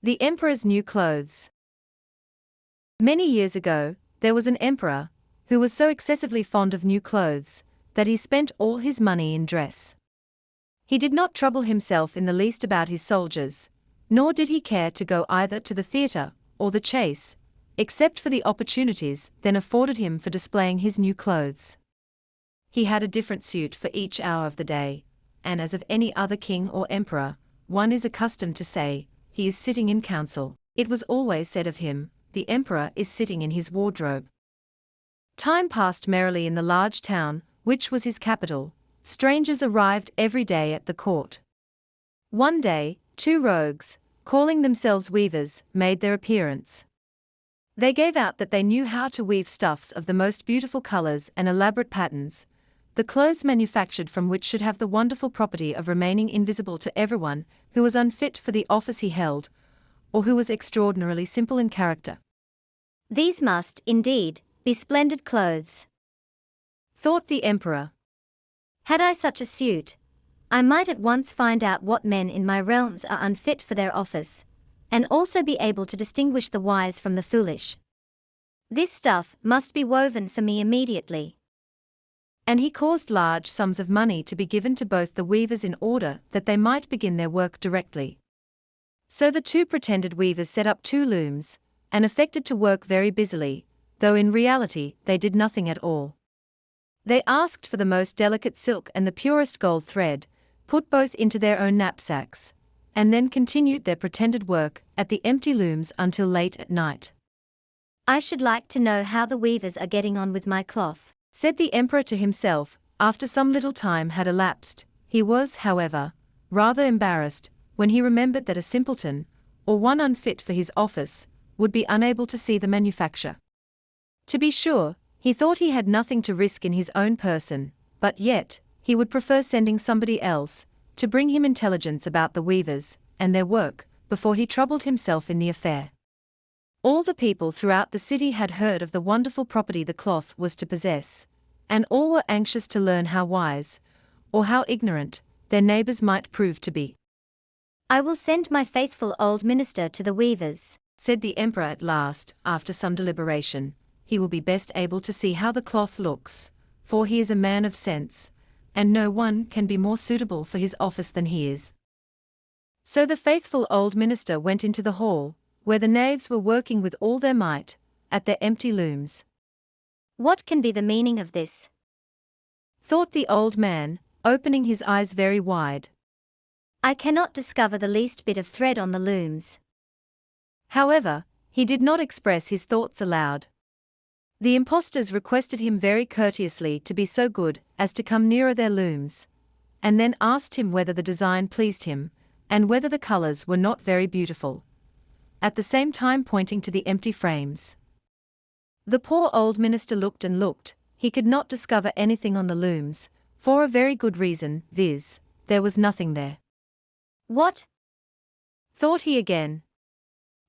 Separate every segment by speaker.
Speaker 1: The Emperor's New Clothes. Many years ago, there was an emperor who was so excessively fond of new clothes that he spent all his money in dress. He did not trouble himself in the least about his soldiers, nor did he care to go either to the theatre or the chase, except for the opportunities then afforded him for displaying his new clothes. He had a different suit for each hour of the day, and as of any other king or emperor, one is accustomed to say, he is sitting in council, it was always said of him, the emperor is sitting in his wardrobe. Time passed merrily in the large town, which was his capital. Strangers arrived every day at the court. One day, two rogues, calling themselves weavers, made their appearance. They gave out that they knew how to weave stuffs of the most beautiful colors and elaborate patterns, the clothes manufactured from which should have the wonderful property of remaining invisible to everyone who was unfit for the office he held, or who was extraordinarily simple in character.
Speaker 2: These must, indeed, be splendid clothes,
Speaker 1: thought the emperor.
Speaker 2: Had I such a suit, I might at once find out what men in my realms are unfit for their office, and also be able to distinguish the wise from the foolish. This stuff must be woven for me immediately.
Speaker 1: And he caused large sums of money to be given to both the weavers in order that they might begin their work directly. So the two pretended weavers set up two looms, and affected to work very busily, though in reality they did nothing at all. They asked for the most delicate silk and the purest gold thread, put both into their own knapsacks, and then continued their pretended work at the empty looms until late at night.
Speaker 2: I should like to know how the weavers are getting on with my cloth,
Speaker 1: said the emperor to himself. After some little time had elapsed, he was, however, rather embarrassed when he remembered that a simpleton, or one unfit for his office, would be unable to see the manufacture. To be sure, he thought he had nothing to risk in his own person, but yet, he would prefer sending somebody else to bring him intelligence about the weavers and their work before he troubled himself in the affair. All the people throughout the city had heard of the wonderful property the cloth was to possess, and all were anxious to learn how wise, or how ignorant, their neighbors might prove to be.
Speaker 2: I will send my faithful old minister to the weavers,
Speaker 1: said the emperor at last, after some deliberation. He will be best able to see how the cloth looks, for he is a man of sense, and no one can be more suitable for his office than he is. So the faithful old minister went into the hall, where the knaves were working with all their might, at their empty looms.
Speaker 2: What can be the meaning of this?
Speaker 1: thought the old man, opening his eyes very wide.
Speaker 2: I cannot discover the least bit of thread on the looms.
Speaker 1: However, he did not express his thoughts aloud. The impostors requested him very courteously to be so good as to come nearer their looms, and then asked him whether the design pleased him, and whether the colors were not very beautiful, at the same time pointing to the empty frames. The poor old minister looked and looked. He could not discover anything on the looms, for a very good reason, viz., there was nothing there.
Speaker 2: What?
Speaker 1: thought he again.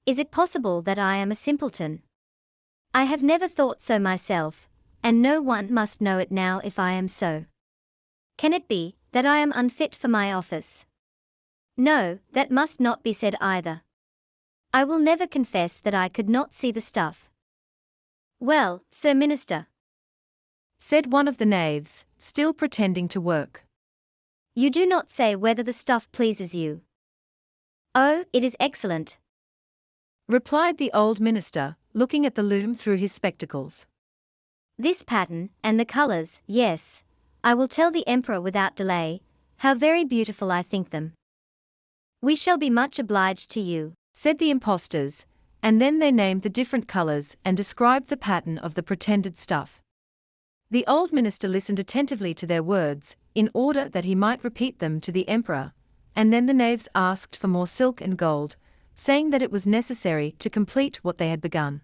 Speaker 2: Is it possible that I am a simpleton? I have never thought so myself, and no one must know it now if I am so. Can it be that I am unfit for my office? No, that must not be said either. I will never confess that I could not see the stuff. Well, Sir Minister,
Speaker 1: said one of the knaves, still pretending to work.
Speaker 2: You do not say whether the stuff pleases you. Oh, it is excellent,
Speaker 1: replied the old minister, looking at the loom through his spectacles.
Speaker 2: This pattern, and the colors, yes, I will tell the emperor without delay, how very beautiful I think them. We shall be much obliged to you,
Speaker 1: said the impostors, and then they named the different colors and described the pattern of the pretended stuff. The old minister listened attentively to their words, in order that he might repeat them to the emperor, and then the knaves asked for more silk and gold, saying that it was necessary to complete what they had begun.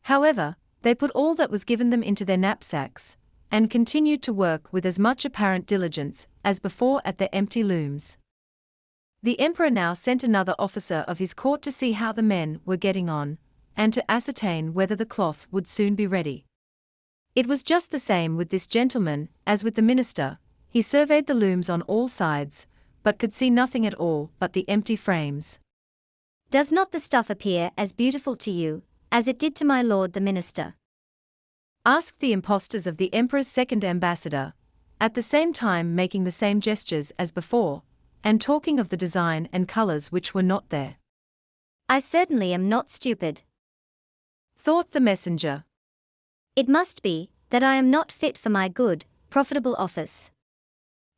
Speaker 1: However, they put all that was given them into their knapsacks, and continued to work with as much apparent diligence as before at their empty looms. The emperor now sent another officer of his court to see how the men were getting on, and to ascertain whether the cloth would soon be ready. It was just the same with this gentleman as with the minister. He surveyed the looms on all sides, but could see nothing at all but the empty frames.
Speaker 2: Does not the stuff appear as beautiful to you, as it did to my lord the minister?
Speaker 1: Asked the impostors of the emperor's second ambassador, at the same time making the same gestures as before, and talking of the design and colors which were not there.
Speaker 2: I certainly am not stupid,
Speaker 1: thought the messenger.
Speaker 2: It must be that I am not fit for my good, profitable office.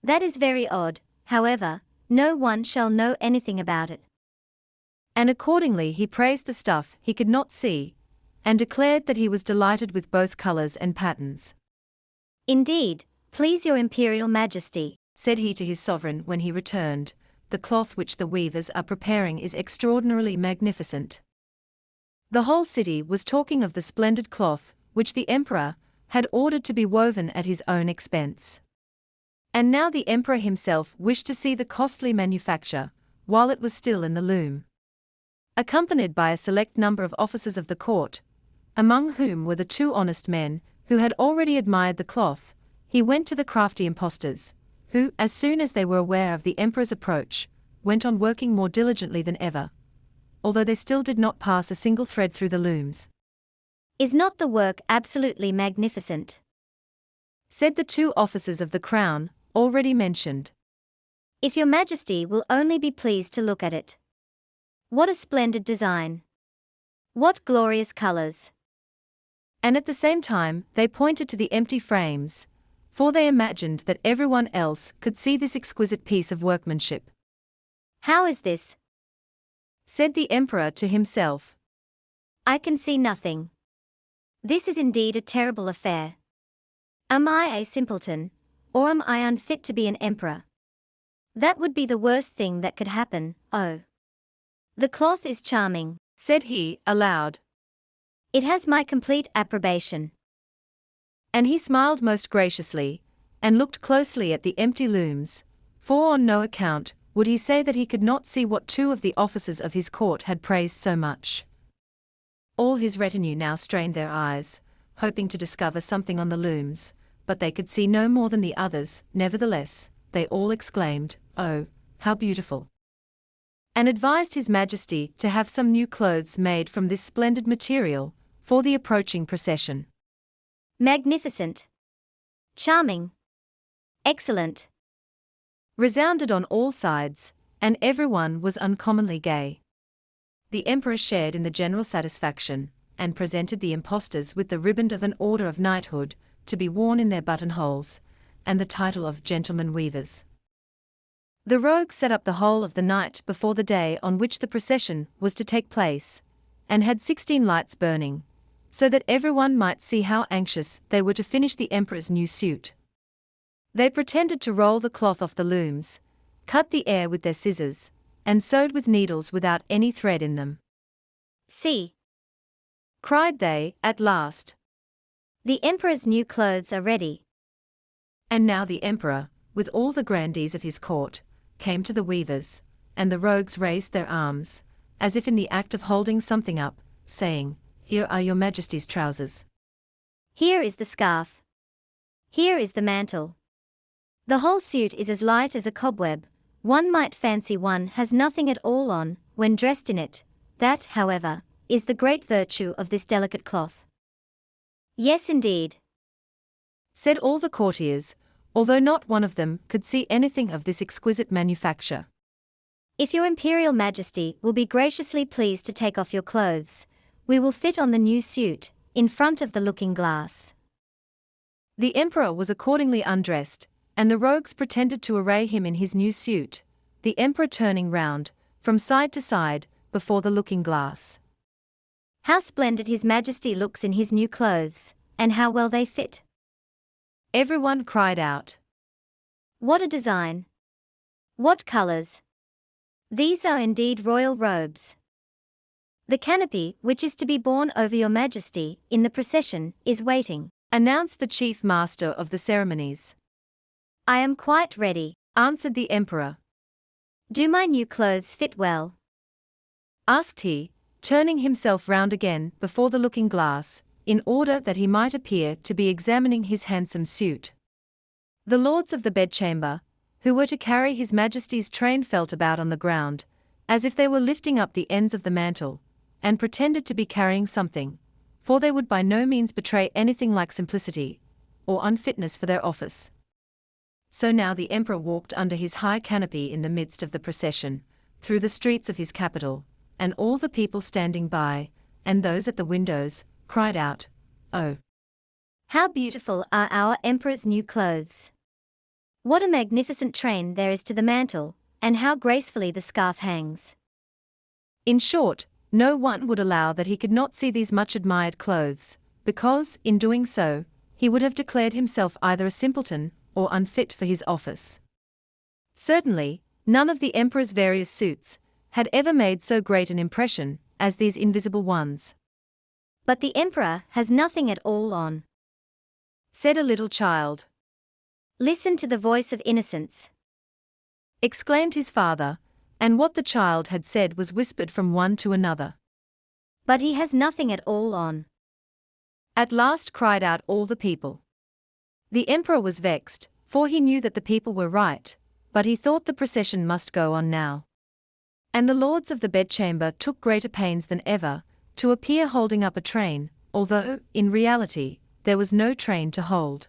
Speaker 2: That is very odd, however, no one shall know anything about it.
Speaker 1: And accordingly he praised the stuff he could not see, and declared that he was delighted with both colors and patterns.
Speaker 2: Indeed, please your imperial majesty,
Speaker 1: said he to his sovereign when he returned, the cloth which the weavers are preparing is extraordinarily magnificent. The whole city was talking of the splendid cloth which the emperor had ordered to be woven at his own expense. And now the emperor himself wished to see the costly manufacture, while it was still in the loom. Accompanied by a select number of officers of the court, among whom were the two honest men who had already admired the cloth, he went to the crafty impostors, who, as soon as they were aware of the emperor's approach, went on working more diligently than ever, although they still did not pass a single thread through the looms.
Speaker 2: Is not the work absolutely magnificent?
Speaker 1: Said the two officers of the crown, already mentioned.
Speaker 2: If your majesty will only be pleased to look at it. What a splendid design! What glorious colors!
Speaker 1: And at the same time they pointed to the empty frames, for they imagined that everyone else could see this exquisite piece of workmanship.
Speaker 2: How is this?
Speaker 1: Said the emperor to himself.
Speaker 2: I can see nothing. This is indeed a terrible affair. Am I a simpleton, or am I unfit to be an emperor? That would be the worst thing that could happen. Oh, the cloth is charming,
Speaker 1: said he, aloud.
Speaker 2: It has my complete approbation.
Speaker 1: And he smiled most graciously, and looked closely at the empty looms, for on no account would he say that he could not see what two of the officers of his court had praised so much. All his retinue now strained their eyes, hoping to discover something on the looms, but they could see no more than the others. Nevertheless, they all exclaimed, "Oh, how beautiful!" and advised his majesty to have some new clothes made from this splendid material, for the approaching procession.
Speaker 2: Magnificent! Charming! Excellent!
Speaker 1: Resounded on all sides, and everyone was uncommonly gay. The emperor shared in the general satisfaction, and presented the impostors with the riband of an order of knighthood, to be worn in their buttonholes, and the title of gentlemen weavers. The rogues sat up the whole of the night before the day on which the procession was to take place, and had 16 lights burning, so that everyone might see how anxious they were to finish the emperor's new suit. They pretended to roll the cloth off the looms, cut the air with their scissors, and sewed with needles without any thread in them.
Speaker 2: See!
Speaker 1: cried they, at last.
Speaker 2: The emperor's new clothes are ready.
Speaker 1: And now the emperor, with all the grandees of his court, came to the weavers, and the rogues raised their arms, as if in the act of holding something up, saying, "Here are your majesty's trousers.
Speaker 2: Here is the scarf. Here is the mantle. The whole suit is as light as a cobweb. One might fancy one has nothing at all on, when dressed in it. That, however, is the great virtue of this delicate cloth." "Yes, indeed,"
Speaker 1: said all the courtiers, although not one of them could see anything of this exquisite manufacture.
Speaker 2: "If your imperial majesty will be graciously pleased to take off your clothes, we will fit on the new suit, in front of the looking-glass."
Speaker 1: The emperor was accordingly undressed, and the rogues pretended to array him in his new suit, the emperor turning round, from side to side, before the looking-glass.
Speaker 2: "How splendid his majesty looks in his new clothes, and how well they fit!"
Speaker 1: Everyone cried out.
Speaker 2: "What a design! What colors! These are indeed royal robes. The canopy which is to be borne over your majesty in the procession is waiting,"
Speaker 1: announced the chief master of the ceremonies.
Speaker 2: "I am quite ready,"
Speaker 1: answered the emperor.
Speaker 2: "Do my new clothes fit well?"
Speaker 1: asked he, turning himself round again before the looking-glass, in order that he might appear to be examining his handsome suit. The lords of the bedchamber, who were to carry his majesty's train, felt about on the ground, as if they were lifting up the ends of the mantle, and pretended to be carrying something, for they would by no means betray anything like simplicity or unfitness for their office. So now the emperor walked under his high canopy in the midst of the procession, through the streets of his capital, and all the people standing by, and those at the windows, cried out, "Oh,
Speaker 2: How beautiful are our emperor's new clothes! What a magnificent train there is to the mantle, and how gracefully the scarf hangs!"
Speaker 1: In short, no one would allow that he could not see these much admired clothes, because, in doing so, he would have declared himself either a simpleton or unfit for his office. Certainly, none of the emperor's various suits had ever made so great an impression as these invisible ones.
Speaker 2: "But the emperor has nothing at all on,"
Speaker 1: said a little child.
Speaker 2: "Listen to the voice of innocence,"
Speaker 1: exclaimed his father, and what the child had said was whispered from one to another.
Speaker 2: "But he has nothing at all on,"
Speaker 1: at last cried out all the people. The emperor was vexed, for he knew that the people were right, but he thought the procession must go on now. And the lords of the bedchamber took greater pains than ever to appear holding up a train, although, in reality, there was no train to hold.